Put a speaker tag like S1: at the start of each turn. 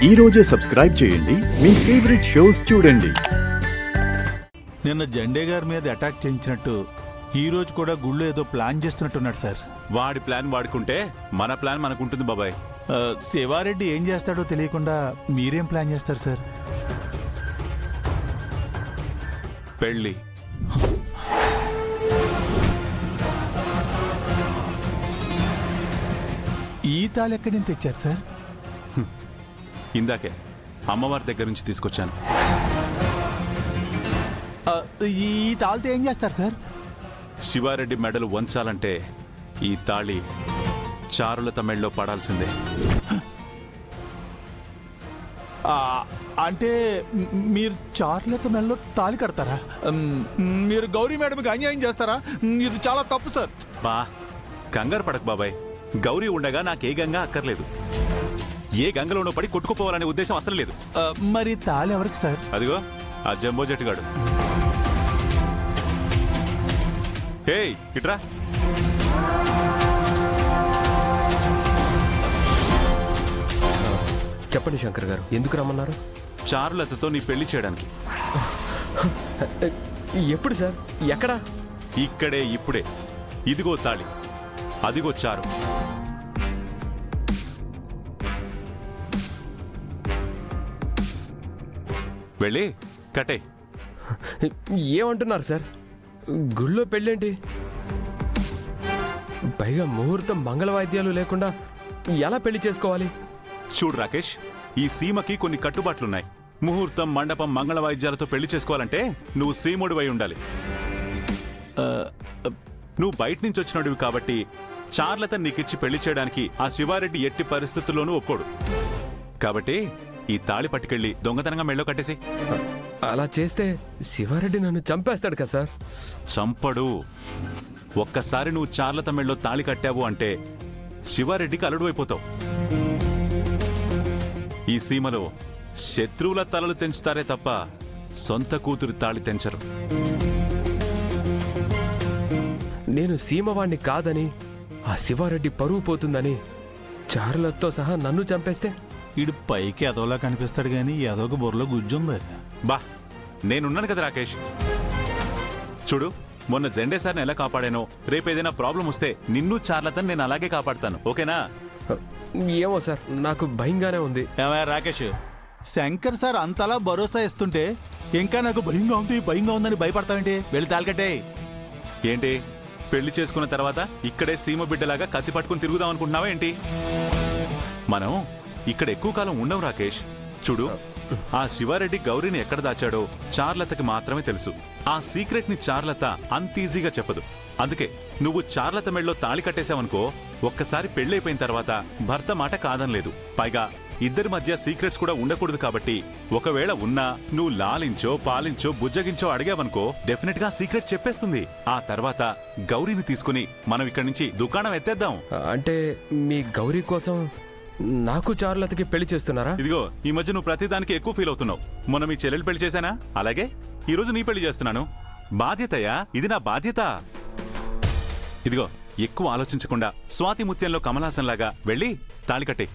S1: ఈ రోజే సబ్స్క్రైబ్ చేయండి మీ ఫేవరెట్ షోస్ చూడండి.
S2: నిన్న జెండే గారి మీద అటాక్ చేయించినట్టు ఈ రోజు కూడా గుళ్ళు ఏదో ప్లాన్ చేస్తున్నట్టున్నాడు సార్.
S3: వాడి ప్లాన్ వాడుకుంటే మన ప్లాన్ మనకుంటుంది బాబాయ్.
S2: శివారెడ్డి ఏం చేస్తాడో తెలియకుండా మీరేం ప్లాన్ చేస్తారు సార్?
S3: పెళ్ళి.
S2: ఈ తాళి ఎక్కడి నుంచి తెచ్చారు సార్?
S3: ఇందాకే అమ్మవారి దగ్గర నుంచి తీసుకొచ్చాను.
S2: ఈ తాళితో ఏం చేస్తారు సార్?
S3: శివారెడ్డి మెడలు వంచాలంటే ఈ తాళి చారులత మెడలో పడాల్సిందే.
S2: అంటే మీరు చార్లెత మెడలో తాళి కడతారా? మీరు గౌరీ మేడంకి అన్యాయం చేస్తారా? ఇది చాలా తప్పు సార్.
S3: బా కంగారు పడకు బాబాయ్. గౌరీ ఉండగా నాకే గంగా అక్కర్లేదు. ఏ గంగలోనో పడి కొట్టుకుపోవాలనే ఉద్దేశం అసలు లేదు.
S2: మరి తాళి ఎవరికి సార్?
S3: అదిగో ఆ జంబో జట్టుగాడు. హే ఇట్రా.
S4: చెప్పండి శంకర్ గారు, ఎందుకు రమ్మన్నారు?
S3: చారులతతో నీ పెళ్లి చేయడానికి.
S4: ఎప్పుడు సార్? ఎక్కడా?
S3: ఇక్కడే ఇప్పుడే. ఇదిగో తాళి, అదిగో చారు. వెళ్ళి కట్టే.
S4: ఏమంటున్నారు సార్? గుళ్ళో పెళ్ళేంటి? పైగా ముహూర్తం మంగళవాద్యాలు లేకుండా ఎలా పెళ్లి చేసుకోవాలి?
S3: చూడు రాకేష్, ఈ సీమకి కొన్ని కట్టుబాట్లున్నాయి. ముహూర్తం, మండపం, మంగళ వాయిద్యాలతో పెళ్లి చేసుకోవాలంటే నువ్వు సీముడివై ఉండాలి. నువ్వు బయట నుంచి వచ్చినడివి కాబట్టి చార్లత నీకిచ్చి పెళ్లి చేయడానికి ఆ శివారెడ్డి ఎట్టి పరిస్థితుల్లోనూ ఒప్పుకోడు. కాబట్టి ఈ తాళి పట్టుకెళ్ళి దొంగతనంగా మెళ్ళో కట్టేసి.
S4: అలా చేస్తే శివారెడ్డి నన్ను చంపేస్తాడు కదా సార్?
S3: చంపడు. ఒక్కసారి నువ్వు చార్లత మెళ్ళో తాళి కట్టావు అంటే శివారెడ్డికి అల్లుడువైపోతావు. ఈ సీమలో శత్రువుల తలలు తెంచుతారే తప్ప సొంత కూతురి తాళి తెంచరు.
S4: నేను సీమవాణ్ణి కాదని, ఆ శివారెడ్డి పరువు పోతుందని చారులతో సహా నన్ను చంపేస్తే?
S2: వీడు పైకి ఎదవలా కనిపిస్తాడు కానీ ఎదవకు బుర్రలో గుజ్జుంది.
S3: బా నేనున్నాను కదా రాకేష్. చూడు, మొన్న జెండే సార్ని ఎలా కాపాడానో రేపేదైనా ప్రాబ్లం వస్తే నిన్ను చార్లతని నేను అలాగే కాపాడతాను. ఓకేనా?
S4: ఏమో సార్, నాకు భయంగానే ఉంది.
S2: ఏమయ్య రాకేష్, శంకర్ సార్ అంతలా భరోసా ఇస్తుంటే ఇంకా నాకు భయంగా ఉందని భయపడతావేంటి? వెళ్ళి తాలికట్టే.
S3: ఏంటి, పెళ్లి చేసుకున్న తర్వాత ఇక్కడే సీమ బిడ్డలాగా కత్తి పట్టుకుని తిరుగుదాం అనుకుంటున్నావా ఏంటి? మనం ఇక్కడ ఎక్కువ కాలం ఉండం రాకేష్. చూడు, ఆ శివారెడ్డి గౌరీని ఎక్కడ దాచాడో చార్లతకి మాత్రమే తెలుసు. ఆ సీక్రెట్ ని చార్లత అంత ఈజీగా చెప్పదు. అందుకే నువ్వు చార్లత మెళ్ళలో తాళి కట్టేశావనుకో, ఒక్కసారి పెళ్ళైపోయిన తర్వాత భర్త మాట కాదనలేదు. పైగా ఇద్దరి మధ్య సీక్రెట్స్ కూడా ఉండకూడదు. కాబట్టి ఒకవేళ ఉన్నా నువ్వు లాలించో పాలించో బుజ్జగించో అడిగావనుకో డెఫినెట్ గా సీక్రెట్ చెప్పేస్తుంది. ఆ తర్వాత గౌరీని తీసుకుని మనం ఇక్కడి నుంచి దుకాణం ఎత్తేద్దాం.
S4: అంటే మీ గౌరీ కోసం నాకు చారులతకి పెళ్లి చేస్తున్నారా?
S3: ఇదిగో, ఈ మధ్య నువ్వు ప్రతిదానికి ఎక్కువ ఫీల్ అవుతున్నావు. మొన్న మీ చెల్లెలు పెళ్లి చేశానా, అలాగే ఈ రోజు నీ పెళ్లి చేస్తున్నాను. బాధ్యతయా, ఇది నా బాధ్యత. ఇదిగో, ఎక్కువ ఆలోచించకుండా స్వాతి ముత్యంలో కమలాసంలాగా వెళ్ళి తాళి కట్టే.